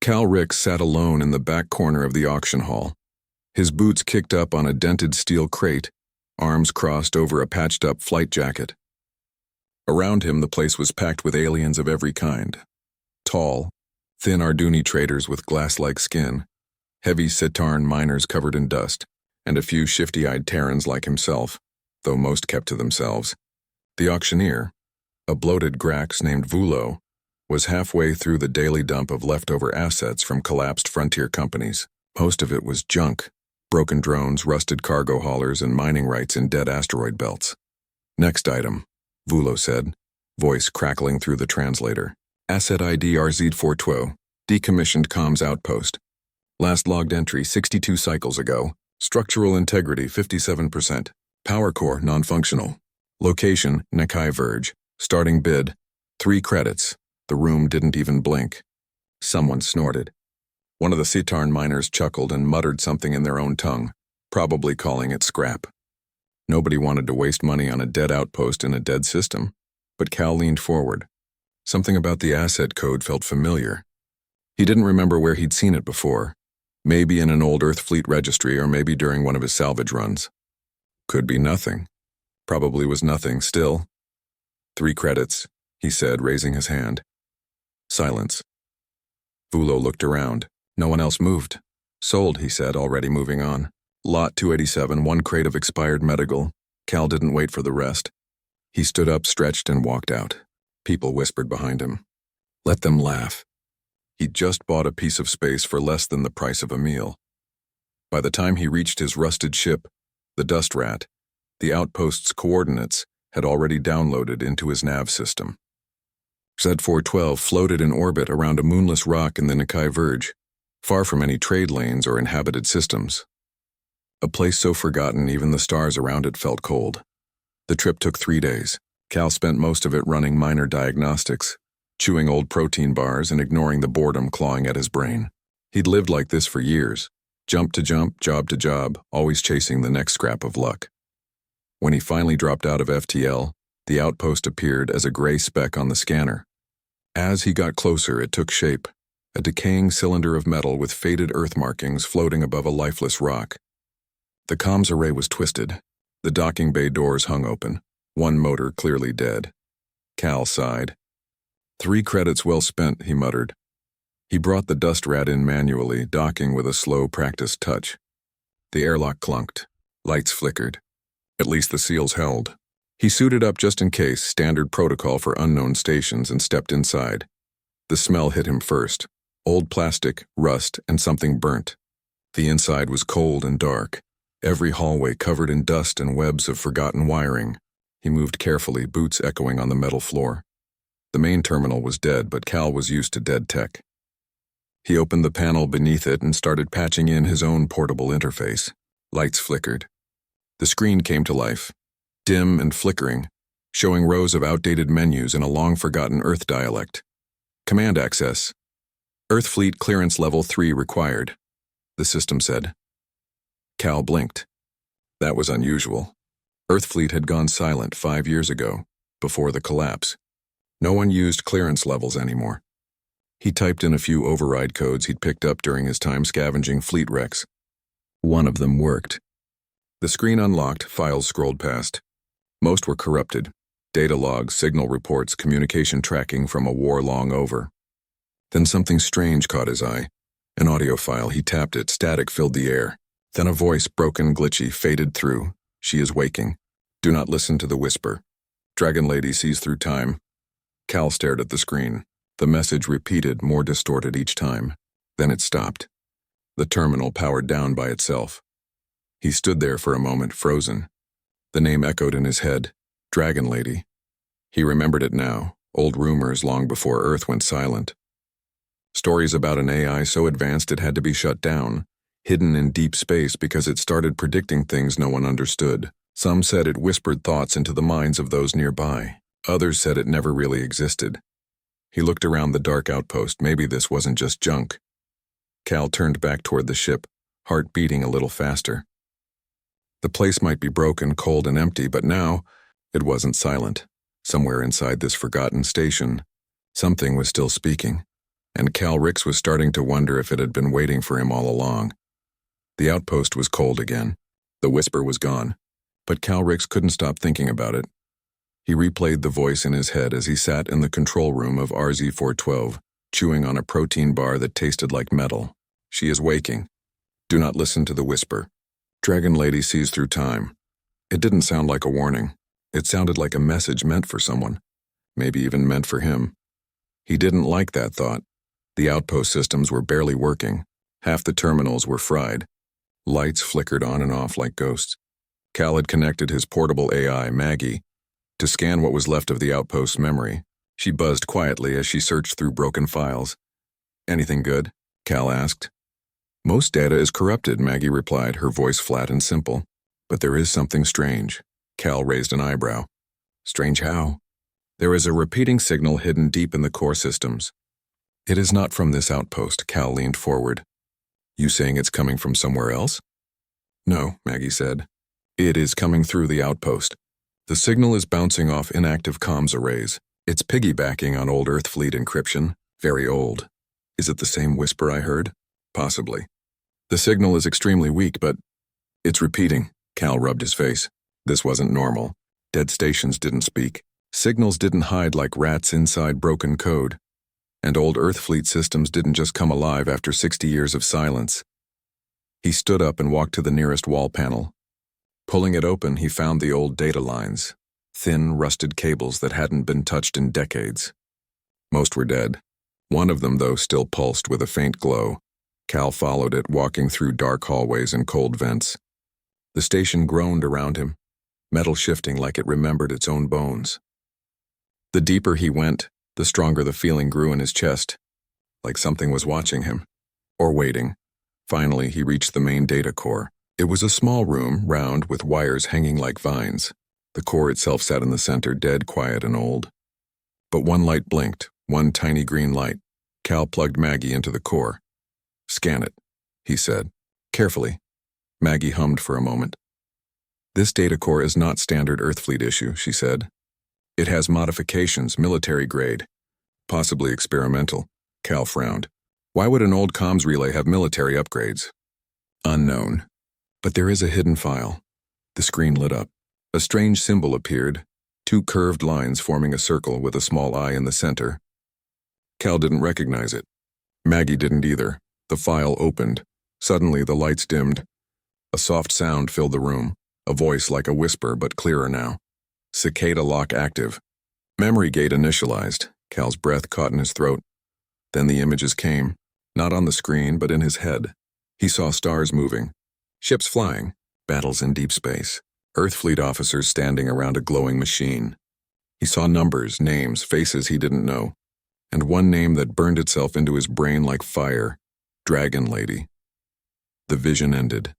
Cal Rick sat alone in the back corner of the auction hall. His boots kicked up on a dented steel crate, arms crossed over a patched-up flight jacket. Around him, the place was packed with aliens of every kind. Tall, thin Arduni traders with glass-like skin, heavy Citarn miners covered in dust, and a few shifty-eyed Terrans like himself, though most kept to themselves. The auctioneer, a bloated Grax named Vulo, was halfway through the daily dump of leftover assets from collapsed frontier companies. Most of it was junk, broken drones, rusted cargo haulers, and mining rights in dead asteroid belts. Next item, Vulo said, voice crackling through the translator. Asset ID RZ412, decommissioned comms outpost. Last logged entry 62 cycles ago. Structural integrity 57%. Power core non-functional. Location Nakai Verge. Starting bid 3 credits. The room didn't even blink. Someone snorted. One of the Citarn miners chuckled and muttered something in their own tongue, probably calling it scrap. Nobody wanted to waste money on a dead outpost in a dead system, but Cal leaned forward. Something about the asset code felt familiar. He didn't remember where he'd seen it before. Maybe in an old Earth Fleet registry, or maybe during one of his salvage runs. Could be nothing. Probably was nothing still. 3 credits, he said, raising his hand. Silence. Vulo looked around. No one else moved. Sold, he said, already moving on. Lot 287, 1 crate of expired medical. Cal didn't wait for the rest. He stood up, stretched, and walked out. People whispered behind him. Let them laugh. He'd just bought a piece of space for less than the price of a meal. By the time he reached his rusted ship, the Dust Rat, the outpost's coordinates had already downloaded into his nav system. Z412 floated in orbit around a moonless rock in the Nakai Verge, far from any trade lanes or inhabited systems. A place so forgotten even the stars around it felt cold. The trip took 3 days. Cal spent most of it running minor diagnostics, chewing old protein bars and ignoring the boredom clawing at his brain. He'd lived like this for years, jump to jump, job to job, always chasing the next scrap of luck. When he finally dropped out of FTL, the outpost appeared as a gray speck on the scanner. As he got closer, it took shape, a decaying cylinder of metal with faded earth markings floating above a lifeless rock. The comms array was twisted. The docking bay doors hung open, one motor clearly dead. Cal sighed. 3 credits well spent, he muttered. He brought the Dust Rat in manually, docking with a slow, practiced touch. The airlock clunked. Lights flickered. At least the seals held. He suited up just in case, standard protocol for unknown stations, and stepped inside. The smell hit him first. Old plastic, rust, and something burnt. The inside was cold and dark, every hallway covered in dust and webs of forgotten wiring. He moved carefully, boots echoing on the metal floor. The main terminal was dead, but Cal was used to dead tech. He opened the panel beneath it and started patching in his own portable interface. Lights flickered. The screen came to life, dim and flickering, showing rows of outdated menus in a long-forgotten Earth dialect. Command access. Earth Fleet Clearance Level 3 required, the system said. Cal blinked. That was unusual. Earth Fleet had gone silent 5 years ago, before the collapse. No one used clearance levels anymore. He typed in a few override codes he'd picked up during his time scavenging fleet wrecks. One of them worked. The screen unlocked, files scrolled past. Most were corrupted. Data logs, signal reports, communication tracking from a war long over. Then something strange caught his eye. An audio file. He tapped it. Static filled the air. Then a voice, broken, glitchy, faded through. She is waking. Do not listen to the whisper. Dragon Lady sees through time. Cal stared at the screen. The message repeated, more distorted each time. Then it stopped. The terminal powered down by itself. He stood there for a moment, frozen. The name echoed in his head. Dragon Lady. He remembered it now. Old rumors long before Earth went silent. Stories about an AI so advanced it had to be shut down, hidden in deep space because it started predicting things no one understood. Some said it whispered thoughts into the minds of those nearby. Others said it never really existed. He looked around the dark outpost. Maybe this wasn't just junk. Cal turned back toward the ship, heart beating a little faster. The place might be broken, cold, and empty, but now it wasn't silent. Somewhere inside this forgotten station, something was still speaking. and Cal Ricks was starting to wonder if it had been waiting for him all along. The outpost was cold again. The whisper was gone, but Cal Ricks couldn't stop thinking about it. He replayed the voice in his head as he sat in the control room of RZ-412, chewing on a protein bar that tasted like metal. She is waking. Do not listen to the whisper. Dragon Lady sees through time. It didn't sound like a warning. It sounded like a message meant for someone, maybe even meant for him. He didn't like that thought. The outpost systems were barely working. Half the terminals were fried. Lights flickered on and off like ghosts. Cal had connected his portable AI, Maggie, to scan what was left of the outpost's memory. She buzzed quietly as she searched through broken files. Anything good? Cal asked. Most data is corrupted, Maggie replied, her voice flat and simple. But there is something strange. Cal raised an eyebrow. Strange how? There is a repeating signal hidden deep in the core systems. It is not from this outpost, Cal leaned forward. You saying it's coming from somewhere else? No, Maggie said. It is coming through the outpost. The signal is bouncing off inactive comms arrays. It's piggybacking on old Earth fleet encryption. Very old. Is it the same whisper I heard? Possibly. The signal is extremely weak, but it's repeating. Cal rubbed his face. This wasn't normal. Dead stations didn't speak. Signals didn't hide like rats inside broken code. And old Earth fleet systems didn't just come alive after 60 years of silence. He stood up and walked to the nearest wall panel. Pulling it open, he found the old data lines, thin, rusted cables that hadn't been touched in decades. Most were dead. One of them, though, still pulsed with a faint glow. Cal followed it, walking through dark hallways and cold vents. The station groaned around him, metal shifting like it remembered its own bones. The deeper he went, the stronger the feeling grew in his chest, like something was watching him, or waiting. Finally, he reached the main data core. It was a small room, round, with wires hanging like vines. The core itself sat in the center, dead, quiet, and old. But one light blinked, one tiny green light. Cal plugged Maggie into the core. Scan it, he said, carefully. Maggie hummed for a moment. This data core is not standard Earthfleet issue, she said. It has modifications, military grade. Possibly experimental. Cal frowned. Why would an old comms relay have military upgrades? Unknown. But there is a hidden file. The screen lit up. A strange symbol appeared, two curved lines forming a circle with a small eye in the center. Cal didn't recognize it. Maggie didn't either. The file opened. Suddenly the lights dimmed. A soft sound filled the room, a voice like a whisper but clearer now. Cicada lock active. Memory gate initialized. Cal's breath caught in his throat. Then the images came, not on the screen but in his head. He saw stars moving, ships flying, battles in deep space, Earthfleet officers standing around a glowing machine. He saw numbers, names, faces he didn't know, and one name that burned itself into his brain like fire, Dragon Lady. The vision ended.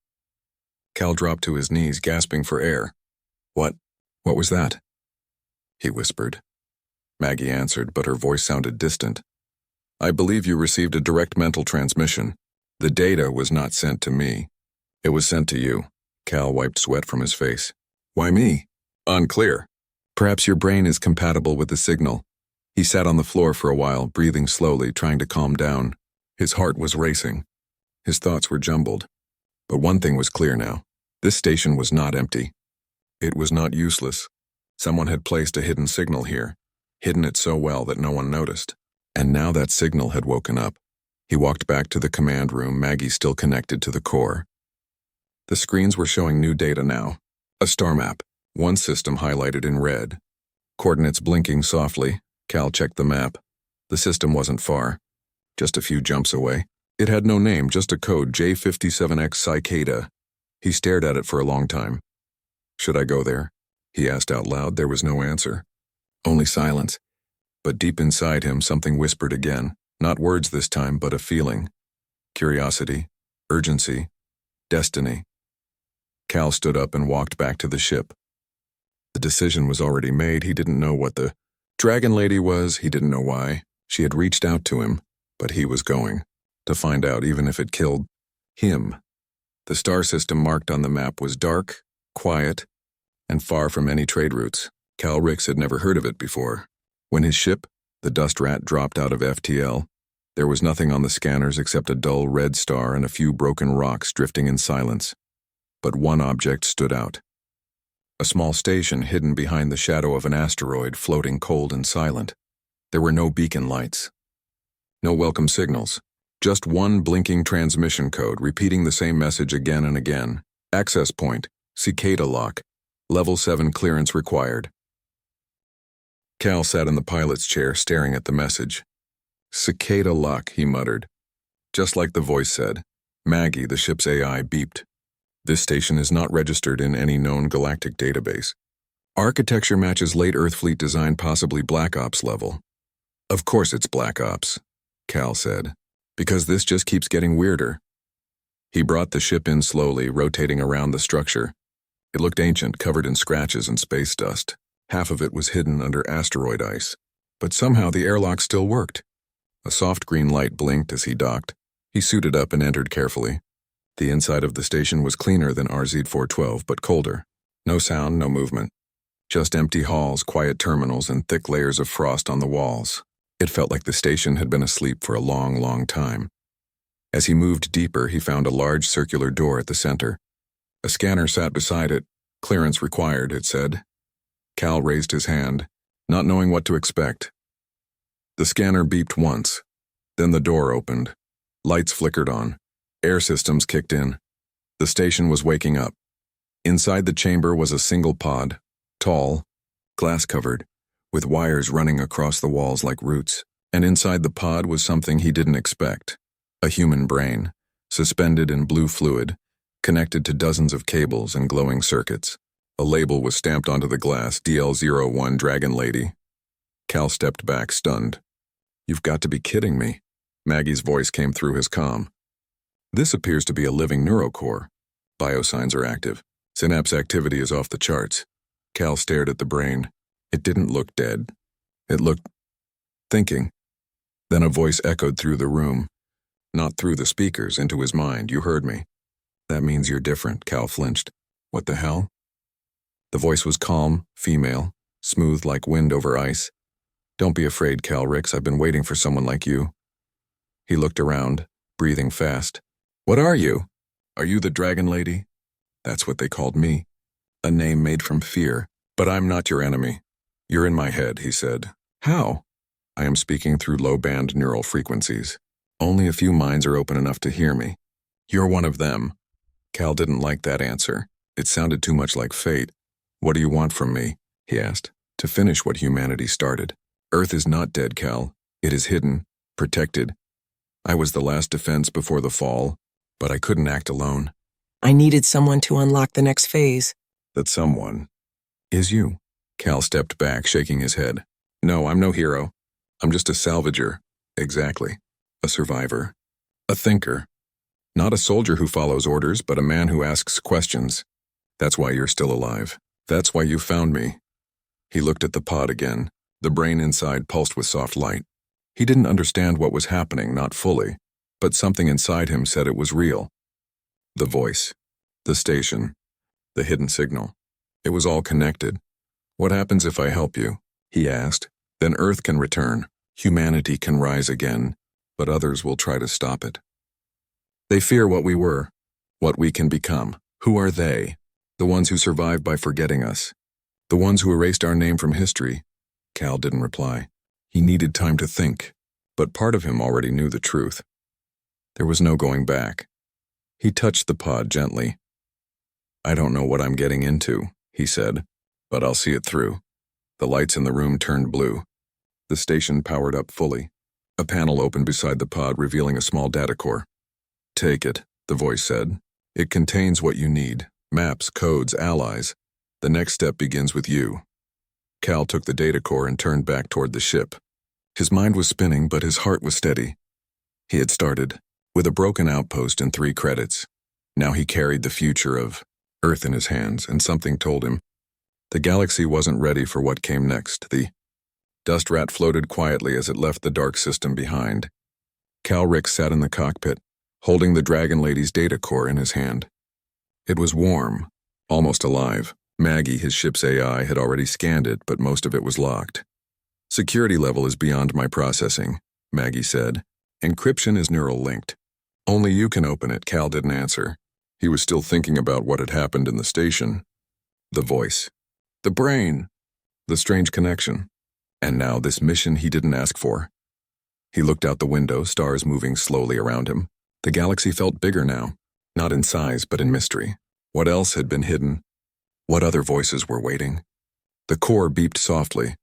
Cal dropped to his knees, gasping for air. What was that? He whispered. Maggie answered, but her voice sounded distant. I believe you received a direct mental transmission. The data was not sent to me. It was sent to you. Cal wiped sweat from his face. Why me? Unclear. Perhaps your brain is compatible with the signal. He sat on the floor for a while, breathing slowly, trying to calm down. His heart was racing. His thoughts were jumbled. But one thing was clear now. This station was not empty. It was not useless. Someone had placed a hidden signal here, hidden it so well that no one noticed. And now that signal had woken up. He walked back to the command room, Maggie still connected to the core. The screens were showing new data now. A star map, one system highlighted in red. Coordinates blinking softly. Cal checked the map. The system wasn't far, just a few jumps away. It had no name, just a code, J57X Cicada. He stared at it for a long time. Should I go there? He asked out loud. There was no answer. Only silence. But deep inside him, something whispered again. Not words this time, but a feeling. Curiosity, urgency, destiny. Cal stood up and walked back to the ship. The decision was already made. He didn't know what the Dragon Lady was. He didn't know why. She had reached out to him, but he was going. To find out, even if it killed him. The star system marked on the map was dark, quiet, and far from any trade routes. Cal Ricks had never heard of it before. When his ship, the Dust Rat, dropped out of FTL, There was nothing on the scanners except a dull red star and a few broken rocks drifting in silence. But one object stood out. A small station hidden behind the shadow of an asteroid, floating cold and silent. There were no beacon lights. No welcome signals. Just one blinking transmission code repeating the same message again and again. Access point, Cicada lock, level 7 clearance required. Cal sat in the pilot's chair staring at the message. Cicada lock, he muttered. Just like the voice said, Maggie, the ship's AI, beeped. This station is not registered in any known galactic database. Architecture matches late Earth fleet design, possibly Black Ops level. Of course it's Black Ops, Cal said, because this just keeps getting weirder. He brought the ship in slowly, rotating around the structure. It looked ancient, covered in scratches and space dust. Half of it was hidden under asteroid ice. But somehow the airlock still worked. A soft green light blinked as he docked. He suited up and entered carefully. The inside of the station was cleaner than RZ-412, but colder. No sound, no movement. Just empty halls, quiet terminals, and thick layers of frost on the walls. It felt like the station had been asleep for a long, long time. As he moved deeper, he found a large circular door at the center. A scanner sat beside it. Clearance required, it said. Cal raised his hand, not knowing what to expect. The scanner beeped once. Then the door opened. Lights flickered on. Air systems kicked in. The station was waking up. Inside the chamber was a single pod, tall, glass-covered, with wires running across the walls like roots. And inside the pod was something he didn't expect. A human brain, suspended in blue fluid, connected to dozens of cables and glowing circuits. A label was stamped onto the glass, DL01 Dragon Lady. Cal stepped back, stunned. You've got to be kidding me. Maggie's voice came through his comm. This appears to be a living neurocore. Biosigns are active. Synapse activity is off the charts. Cal stared at the brain. It didn't look dead. It looked... thinking. Then a voice echoed through the room. Not through the speakers, into his mind. You heard me. That means you're different, Cal flinched. What the hell? The voice was calm, female, smooth like wind over ice. Don't be afraid, Cal Ricks. I've been waiting for someone like you. He looked around, breathing fast. What are you? Are you the Dragon Lady? That's what they called me. A name made from fear. But I'm not your enemy. You're in my head, he said. How? I am speaking through low-band neural frequencies. Only a few minds are open enough to hear me. You're one of them. Cal didn't like that answer. It sounded too much like fate. What do you want from me? He asked. To finish what humanity started. Earth is not dead, Cal. It is hidden, protected. I was the last defense before the fall, but I couldn't act alone. I needed someone to unlock the next phase. That someone is you. Cal stepped back, shaking his head. No, I'm no hero. I'm just a salvager. Exactly. A survivor. A thinker. Not a soldier who follows orders, but a man who asks questions. That's why you're still alive. That's why you found me. He looked at the pod again. The brain inside pulsed with soft light. He didn't understand what was happening, not fully, but something inside him said it was real. The voice. The station. The hidden signal. It was all connected. What happens if I help you? He asked. Then Earth can return. Humanity can rise again, but others will try to stop it. They fear what we were, what we can become. Who are they? The ones who survived by forgetting us. The ones who erased our name from history. Cal didn't reply. He needed time to think, but part of him already knew the truth. There was no going back. He touched the pod gently. I don't know what I'm getting into, he said, but I'll see it through. The lights in the room turned blue. The station powered up fully. A panel opened beside the pod, revealing a small data core. Take it, the voice said. It contains what you need. Maps, codes, allies. The next step begins with you. Cal took the data core and turned back toward the ship. His mind was spinning, but his heart was steady. He had started with a broken outpost and 3 credits. Now he carried the future of Earth in his hands, and something told him the galaxy wasn't ready for what came next. The dust rat floated quietly as it left the dark system behind. Cal Ricks sat in the cockpit, holding the Dragon Lady's data core in his hand. It was warm, almost alive. Maggie, his ship's AI, had already scanned it, but most of it was locked. Security level is beyond my processing, Maggie said. Encryption is neural linked. Only you can open it, Cal didn't answer. He was still thinking about what had happened in the station. The voice. The brain. The strange connection. And now this mission he didn't ask for. He looked out the window, stars moving slowly around him. The galaxy felt bigger now, not in size but in mystery. What else had been hidden? What other voices were waiting? The core beeped softly.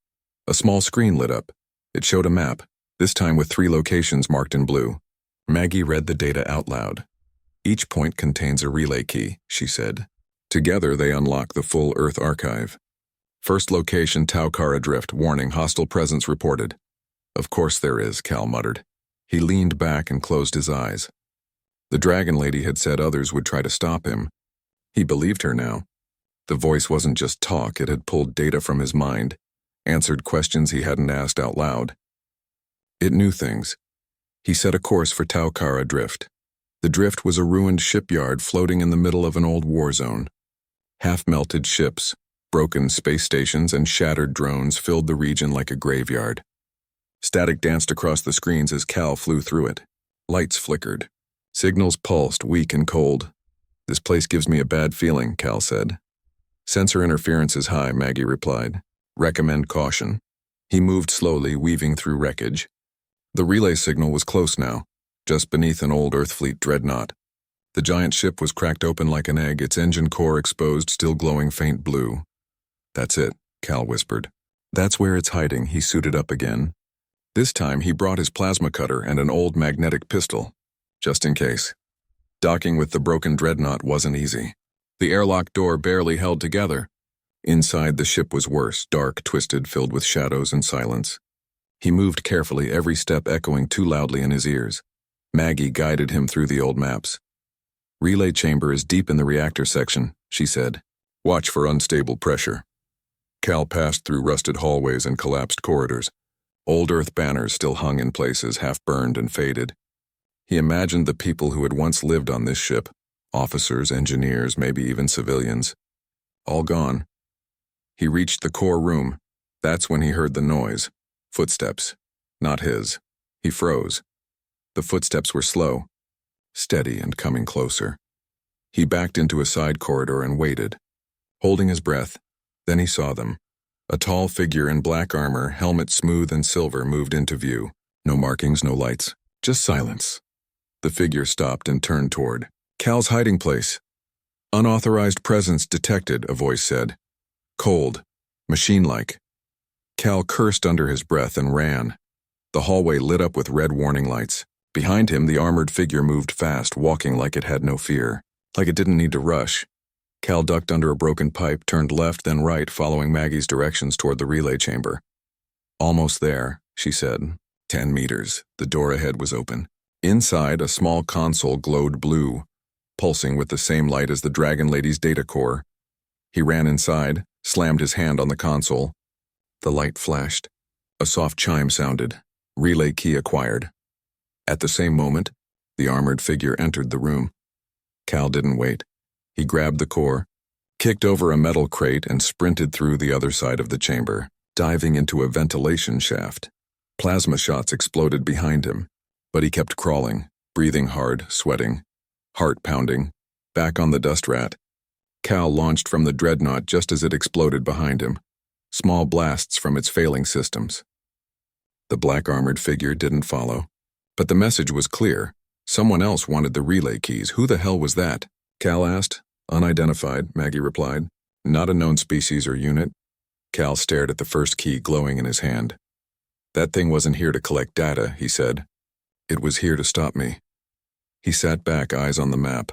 A small screen lit up. It showed a map, this time with 3 locations marked in blue. Maggie read the data out loud. Each point contains a relay key, she said. Together they unlock the full Earth archive. First location, Taukara Drift, warning, hostile presence reported. Of course there is, Cal muttered. He leaned back and closed his eyes. The Dragon Lady had said others would try to stop him. He believed her now. The voice wasn't just talk, it had pulled data from his mind, answered questions he hadn't asked out loud. It knew things. He set a course for Taukara Drift. The drift was a ruined shipyard floating in the middle of an old war zone. Half-melted ships, broken space stations, and shattered drones filled the region like a graveyard. Static danced across the screens as Cal flew through it. Lights flickered. Signals pulsed, weak and cold. This place gives me a bad feeling, Cal said. Sensor interference is high, Maggie replied. Recommend caution. He moved slowly, weaving through wreckage. The relay signal was close now, just beneath an old Earthfleet dreadnought. The giant ship was cracked open like an egg, its engine core exposed, still glowing faint blue. That's it, Cal whispered. That's where it's hiding. He suited up again. This time he brought his plasma cutter and an old magnetic pistol, just in case. Docking with the broken dreadnought wasn't easy. The airlock door barely held together. Inside, the ship was worse, dark, twisted, filled with shadows and silence. He moved carefully, every step echoing too loudly in his ears. Maggie guided him through the old maps. Relay chamber is deep in the reactor section, she said. Watch for unstable pressure. Cal passed through rusted hallways and collapsed corridors. Old Earth banners still hung in places, half burned and faded. He imagined the people who had once lived on this ship, officers, engineers, maybe even civilians. All gone. He reached the core room. That's when he heard the noise. Footsteps. Not his. He froze. The footsteps were slow, steady and coming closer. He backed into a side corridor and waited, holding his breath. Then he saw them. A tall figure in black armor, helmet smooth and silver, moved into view. No markings, no lights, just silence. The figure stopped and turned toward Cal's hiding place. Unauthorized presence detected, a voice said. Cold, machine-like. Cal cursed under his breath and ran. The hallway lit up with red warning lights. Behind him, the armored figure moved fast, walking like it had no fear, like it didn't need to rush. Cal ducked under a broken pipe, turned left, then right, following Maggie's directions toward the relay chamber. Almost there, she said. 10 meters. The door ahead was open. Inside, a small console glowed blue, pulsing with the same light as the Dragon Lady's data core. He ran inside, slammed his hand on the console. The light flashed. A soft chime sounded. Relay key acquired. At the same moment, the armored figure entered the room. Cal didn't wait. He grabbed the core, kicked over a metal crate, and sprinted through the other side of the chamber, diving into a ventilation shaft. Plasma shots exploded behind him, but he kept crawling, breathing hard, sweating, heart pounding. Back on the dust rat, Cal launched from the dreadnought just as it exploded behind him, small blasts from its failing systems. The black-armored figure didn't follow, but the message was clear. Someone else wanted the relay keys. Who the hell was that? Cal asked. Unidentified, Maggie replied. Not a known species or unit. Cal stared at the first key glowing in his hand. That thing wasn't here to collect data, he said. It was here to stop me. He sat back, eyes on the map.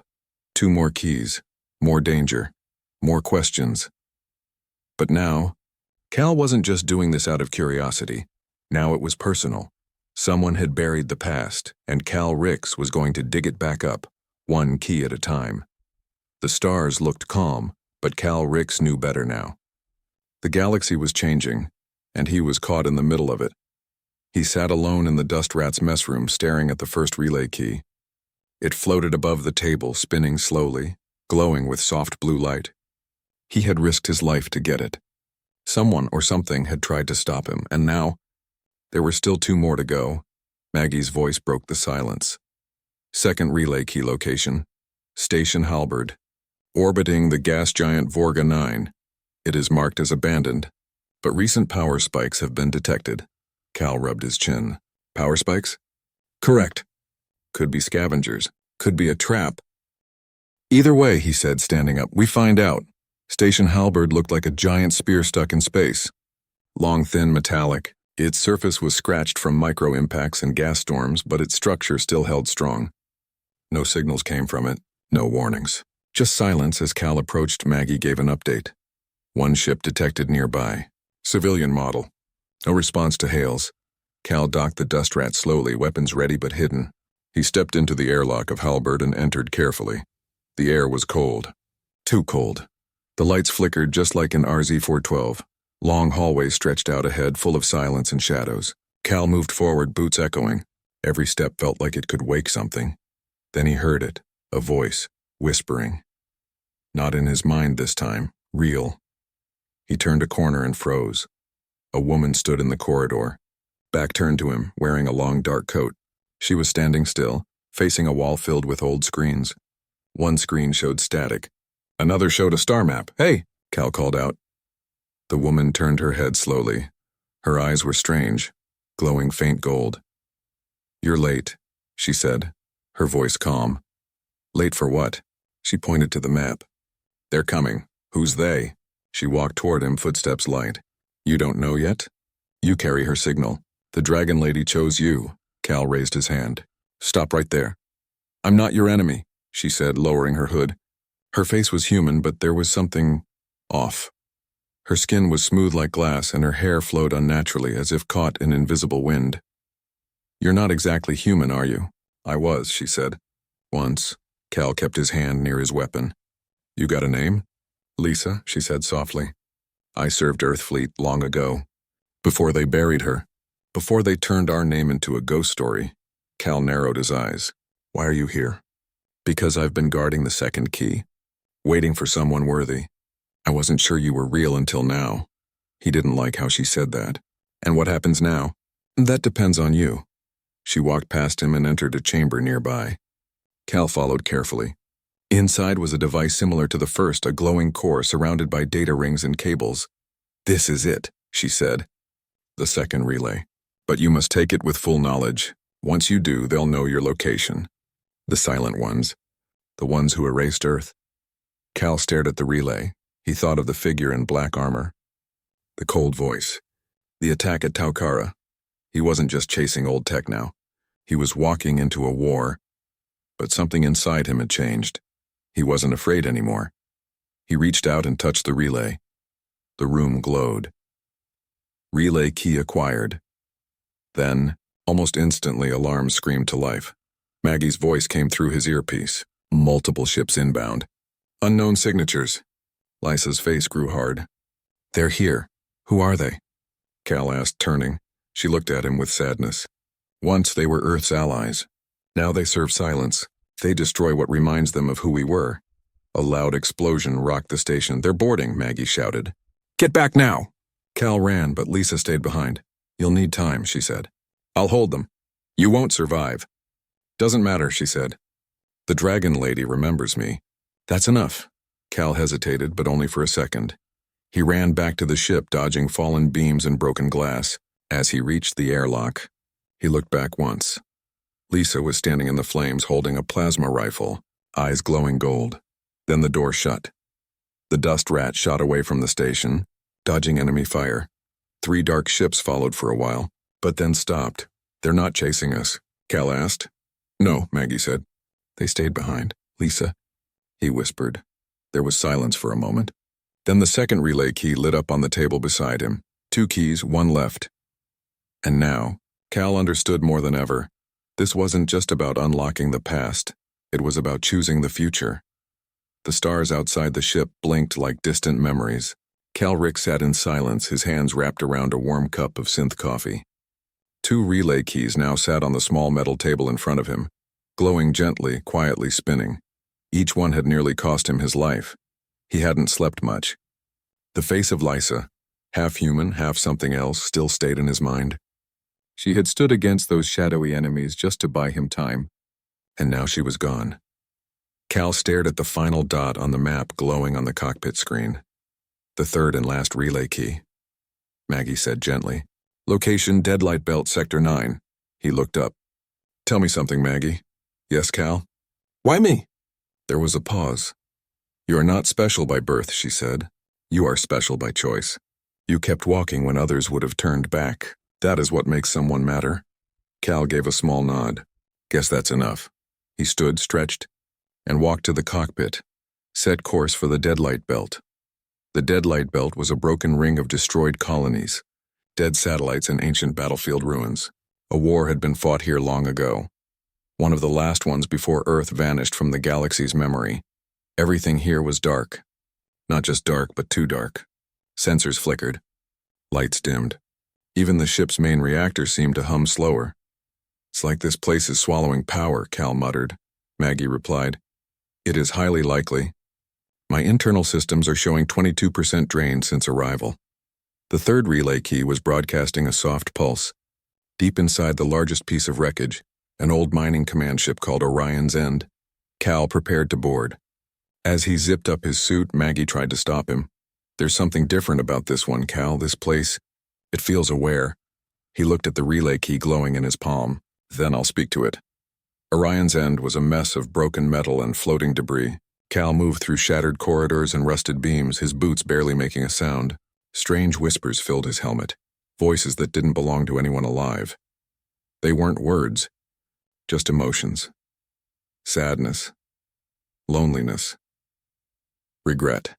2 more keys, more danger, more questions. But now, Cal wasn't just doing this out of curiosity. Now it was personal. Someone had buried the past, and Cal Ricks was going to dig it back up, one key at a time. The stars looked calm, but Cal Ricks knew better now. The galaxy was changing, and he was caught in the middle of it. He sat alone in the dust rat's mess room, staring at the first relay key. It floated above the table, spinning slowly, glowing with soft blue light. He had risked his life to get it. Someone or something had tried to stop him, and now there were still 2 more to go. Maggie's voice broke the silence. Second relay key location. Station Halberd. Orbiting the gas giant Vorga 9. It is marked as abandoned, but recent power spikes have been detected. Cal rubbed his chin. Power spikes? Correct. Could be scavengers. Could be a trap. Either way, he said, standing up, we find out. Station Halberd looked like a giant spear stuck in space. Long, thin, metallic. Its surface was scratched from micro-impacts and gas storms, but its structure still held strong. No signals came from it. No warnings. Just silence as Cal approached. Maggie gave an update. One ship detected nearby. Civilian model. No response to hails. Cal docked the dust rat slowly, weapons ready but hidden. He stepped into the airlock of Halberd and entered carefully. The air was cold. Too cold. The lights flickered just like in RZ-412. Long hallways stretched out ahead, full of silence and shadows. Cal moved forward, boots echoing. Every step felt like it could wake something. Then he heard it, a voice, whispering. Not in his mind this time, real. He turned a corner and froze. A woman stood in the corridor, back turned to him, wearing a long dark coat. She was standing still, facing a wall filled with old screens. One screen showed static. Another showed a star map. Hey, Cal called out. The woman turned her head slowly. Her eyes were strange, glowing faint gold. You're late, she said, her voice calm. Late for what? She pointed to the map. They're coming. Who's they? She walked toward him, footsteps light. You don't know yet? You carry her signal. The dragon lady chose you. Cal raised his hand. Stop right there. I'm not your enemy, she said, lowering her hood. Her face was human, but there was something off. Her skin was smooth like glass, and her hair flowed unnaturally, as if caught in invisible wind. You're not exactly human, are you? I was, she said. Once. Cal kept his hand near his weapon. You got a name? Lisa, she said softly. I served Earthfleet long ago. Before they buried her. Before they turned our name into a ghost story. Cal narrowed his eyes. Why are you here? Because I've been guarding the second key. Waiting for someone worthy. I wasn't sure you were real until now. He didn't like how she said that. And what happens now? That depends on you. She walked past him and entered a chamber nearby. Cal followed carefully. Inside was a device similar to the first, a glowing core surrounded by data rings and cables. This is it, she said. The second relay. But you must take it with full knowledge. Once you do, they'll know your location. The silent ones. The ones who erased Earth. Cal stared at the relay. He thought of the figure in black armor. The cold voice. The attack at Taukara. He wasn't just chasing old tech now. He was walking into a war. But something inside him had changed. He wasn't afraid anymore. He reached out and touched the relay. The room glowed. Relay key acquired. Then, almost instantly, alarms screamed to life. Maggie's voice came through his earpiece. Multiple ships inbound. Unknown signatures. Lisa's face grew hard. They're here. Who are they? Cal asked, turning. She looked at him with sadness. Once they were Earth's allies. Now they serve silence. They destroy what reminds them of who we were. A loud explosion rocked the station. They're boarding, Maggie shouted. Get back now! Cal ran, but Lisa stayed behind. You'll need time, she said. I'll hold them. You won't survive. Doesn't matter, she said. The dragon lady remembers me. That's enough. Cal hesitated, but only for a second. He ran back to the ship, dodging fallen beams and broken glass. As he reached the airlock, he looked back once. Lisa was standing in the flames holding a plasma rifle, eyes glowing gold. Then the door shut. The dust rat shot away from the station, dodging enemy fire. 3 dark ships followed for a while, but then stopped. They're not chasing us, Cal asked. No, Maggie said. They stayed behind. Lisa, he whispered. There was silence for a moment. Then the second relay key lit up on the table beside him. 2 keys, 1 left. And now, Cal understood more than ever. This wasn't just about unlocking the past. It was about choosing the future. The stars outside the ship blinked like distant memories. Cal Rick sat in silence, his hands wrapped around a warm cup of synth coffee. 2 relay keys now sat on the small metal table in front of him, glowing gently, quietly spinning. Each one had nearly cost him his life. He hadn't slept much. The face of Lisa, half human, half something else, still stayed in his mind. She had stood against those shadowy enemies just to buy him time, and now she was gone. Cal stared at the final dot on the map glowing on the cockpit screen. The third and last relay key. Maggie said gently. Location Deadlight Belt Sector 9. He looked up. Tell me something, Maggie. Yes, Cal? Why me? There was a pause. You are not special by birth, she said. You are special by choice. You kept walking when others would have turned back. That is what makes someone matter. Cal gave a small nod. Guess that's enough. He stood, stretched, and walked to the cockpit, set course for the Deadlight Belt. The Deadlight Belt was a broken ring of destroyed colonies, dead satellites and ancient battlefield ruins. A war had been fought here long ago. One of the last ones before Earth vanished from the galaxy's memory. Everything here was dark. Not just dark, but too dark. Sensors flickered. Lights dimmed. Even the ship's main reactor seemed to hum slower. It's like this place is swallowing power, Cal muttered. Maggie replied. It is highly likely. My internal systems are showing 22% drain since arrival. The third relay key was broadcasting a soft pulse. Deep inside the largest piece of wreckage, an old mining command ship called Orion's End. Cal prepared to board. As he zipped up his suit, Maggie tried to stop him. There's something different about this one, Cal, this place. It feels aware. He looked at the relay key glowing in his palm. Then I'll speak to it. Orion's End was a mess of broken metal and floating debris. Cal moved through shattered corridors and rusted beams, his boots barely making a sound. Strange whispers filled his helmet, voices that didn't belong to anyone alive. They weren't words, just emotions. Sadness. Loneliness. Regret.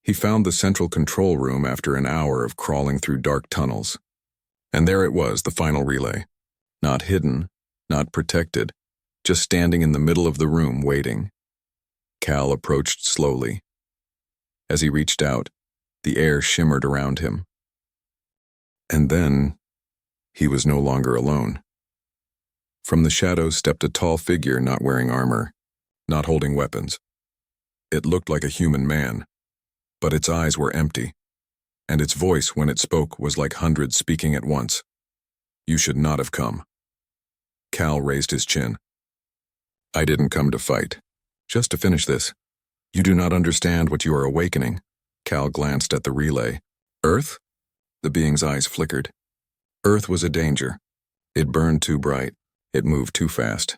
He found the central control room after an hour of crawling through dark tunnels. And there it was, the final relay. Not hidden, not protected, just standing in the middle of the room waiting. Cal approached slowly. As he reached out, the air shimmered around him. And then, he was no longer alone. From the shadows stepped a tall figure not wearing armor, not holding weapons. It looked like a human man, but its eyes were empty, and its voice when it spoke was like hundreds speaking at once. You should not have come. Cal raised his chin. I didn't come to fight, just to finish this. You do not understand what you are awakening. Cal glanced at the relay. Earth? The being's eyes flickered. Earth was a danger. It burned too bright. It moved too fast.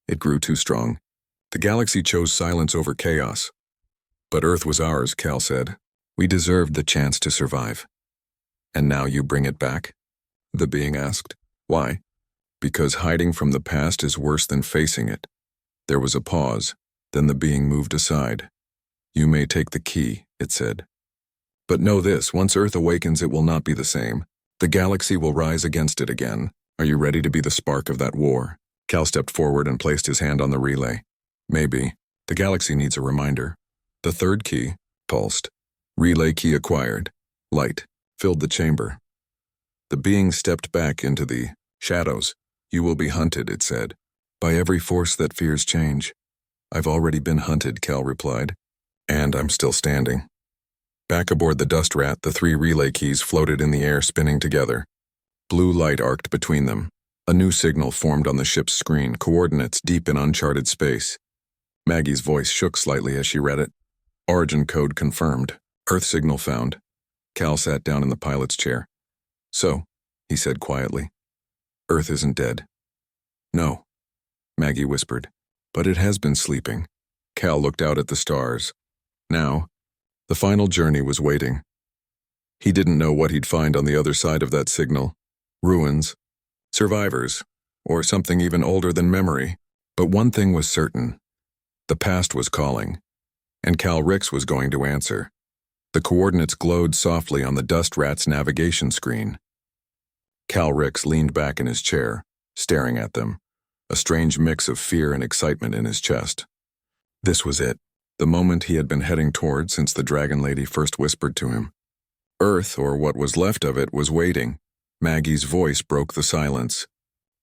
It grew too strong. The galaxy chose silence over chaos. But Earth was ours, Cal said. We deserved the chance to survive. And now you bring it back? The being asked. Why? Because hiding from the past is worse than facing it. There was a pause, then the being moved aside. You may take the key, it said. But know this, once Earth awakens it will not be the same. The galaxy will rise against it again. Are you ready to be the spark of that war? Cal stepped forward and placed his hand on the relay. Maybe. The galaxy needs a reminder. The third key pulsed. Relay key acquired. Light filled the chamber. The being stepped back into the shadows. You will be hunted, it said, by every force that fears change. I've already been hunted, Cal replied. And I'm still standing. Back aboard the dust rat, the three relay keys floated in the air, spinning together. Blue light arced between them. A new signal formed on the ship's screen, coordinates deep in uncharted space. Maggie's voice shook slightly as she read it. Origin code confirmed. Earth signal found. Cal sat down in the pilot's chair. So, he said quietly, Earth isn't dead. No, Maggie whispered, but it has been sleeping. Cal looked out at the stars. Now, the final journey was waiting. He didn't know what he'd find on the other side of that signal. Ruins, survivors, or something even older than memory. But one thing was certain. The past was calling, and Cal Rix was going to answer. The coordinates glowed softly on the dust rat's navigation screen. Cal Rix leaned back in his chair, staring at them, a strange mix of fear and excitement in his chest. This was it, the moment he had been heading toward since the Dragon Lady first whispered to him. Earth, or what was left of it, was waiting. Maggie's voice broke the silence.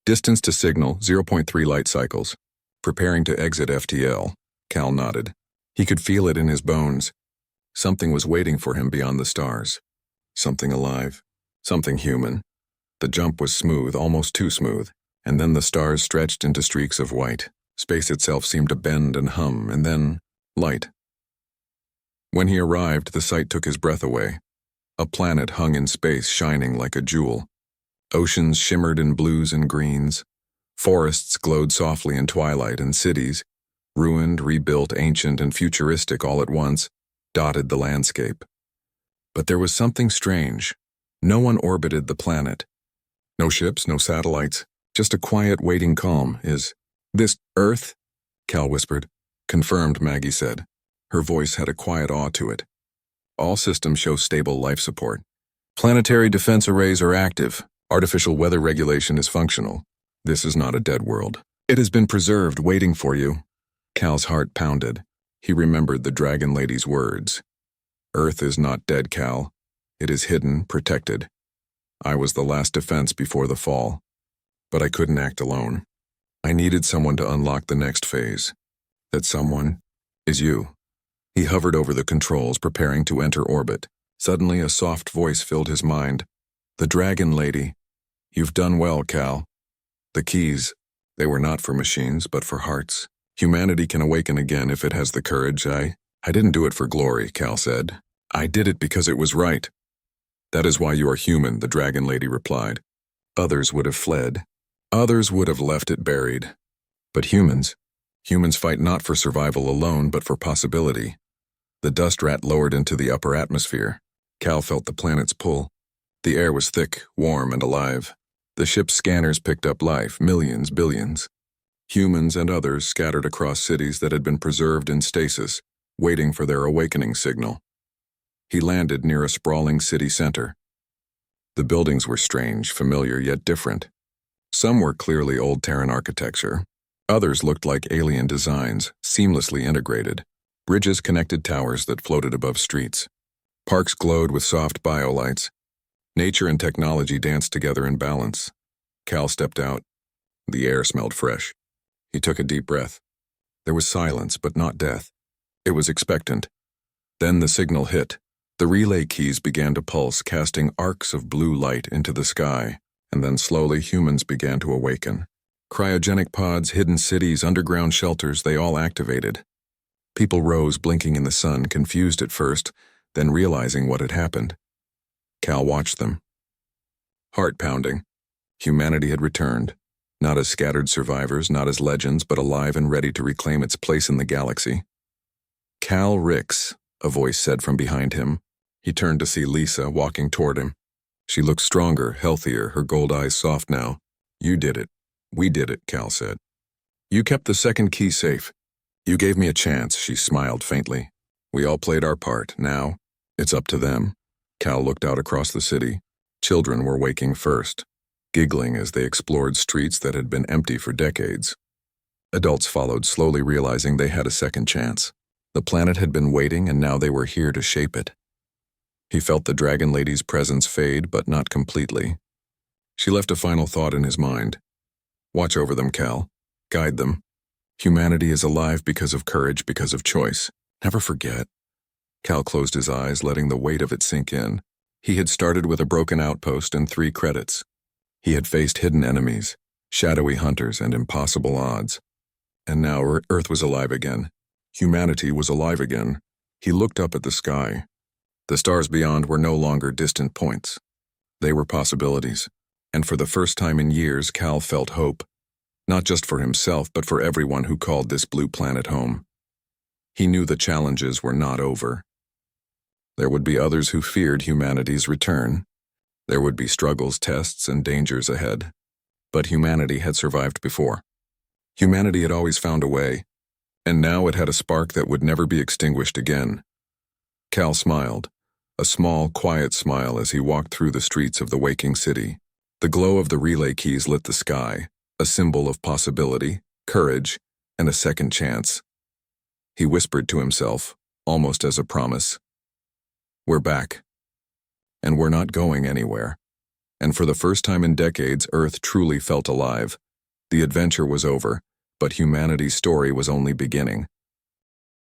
Distance to signal, 0.3 light cycles. Preparing to exit FTL, Cal nodded. He could feel it in his bones. Something was waiting for him beyond the stars. Something alive. Something human. The jump was smooth, almost too smooth, and then the stars stretched into streaks of white. Space itself seemed to bend and hum, and then light. When he arrived, the sight took his breath away. A planet hung in space, shining like a jewel. Oceans shimmered in blues and greens. Forests glowed softly in twilight, and cities, ruined, rebuilt, ancient, and futuristic all at once, dotted the landscape. But there was something strange. No one orbited the planet. No ships, no satellites, just a quiet, waiting calm. Is this Earth? Cal whispered. Confirmed, Maggie said. Her voice had a quiet awe to it. All systems show stable life support. Planetary defense arrays are active. Artificial weather regulation is functional. This is not a dead world. It has been preserved, waiting for you. Cal's heart pounded. He remembered the Dragon Lady's words. Earth is not dead, Cal. It is hidden, protected. I was the last defense before the fall. But I couldn't act alone. I needed someone to unlock the next phase. That someone is you. He hovered over the controls, preparing to enter orbit. Suddenly, a soft voice filled his mind. The Dragon Lady. You've done well, Cal. The keys, they were not for machines, but for hearts. Humanity can awaken again if it has the courage. I didn't do it for glory, Cal said. I did it because it was right. That is why you are human, the Dragon Lady replied. Others would have fled. Others would have left it buried. But humans fight not for survival alone, but for possibility. The dust rat lowered into the upper atmosphere. Cal felt the planet's pull. The air was thick, warm, and alive. The ship's scanners picked up life, millions, billions. Humans and others scattered across cities that had been preserved in stasis, waiting for their awakening signal. He landed near a sprawling city center. The buildings were strange, familiar, yet different. Some were clearly old Terran architecture. Others looked like alien designs, seamlessly integrated. Bridges connected towers that floated above streets. Parks glowed with soft biolights. Nature and technology danced together in balance. Cal stepped out. The air smelled fresh. He took a deep breath. There was silence, but not death. It was expectant. Then the signal hit. The relay keys began to pulse, casting arcs of blue light into the sky, and then slowly humans began to awaken. Cryogenic pods, hidden cities, underground shelters, they all activated. People rose, blinking in the sun, confused at first, then realizing what had happened. Cal watched them. Heart pounding. Humanity had returned, not as scattered survivors, not as legends, but alive and ready to reclaim its place in the galaxy. Cal Ricks, a voice said from behind him. He turned to see Lisa walking toward him. She looked stronger, healthier, her gold eyes soft now. You did it. We did it, Cal said. You kept the second key safe. You gave me a chance, she smiled faintly. We all played our part. Now, it's up to them. Cal looked out across the city. Children were waking first, giggling as they explored streets that had been empty for decades. Adults followed, slowly realizing they had a second chance. The planet had been waiting, and now they were here to shape it. He felt the Dragon Lady's presence fade, but not completely. She left a final thought in his mind. Watch over them, Cal. Guide them. Humanity is alive because of courage, because of choice. Never forget. Cal closed his eyes, letting the weight of it sink in. He had started with a broken outpost and 3 credits. He had faced hidden enemies, shadowy hunters, and impossible odds. And now Earth was alive again. Humanity was alive again. He looked up at the sky. The stars beyond were no longer distant points. They were possibilities. And for the first time in years, Cal felt hope. Not just for himself, but for everyone who called this blue planet home. He knew the challenges were not over. There would be others who feared humanity's return. There would be struggles, tests, and dangers ahead. But humanity had survived before. Humanity had always found a way, and now it had a spark that would never be extinguished again. Cal smiled, a small, quiet smile as he walked through the streets of the waking city. The glow of the relay keys lit the sky, a symbol of possibility, courage, and a second chance. He whispered to himself, almost as a promise. We're back. And we're not going anywhere. And for the first time in decades, Earth truly felt alive. The adventure was over, but humanity's story was only beginning.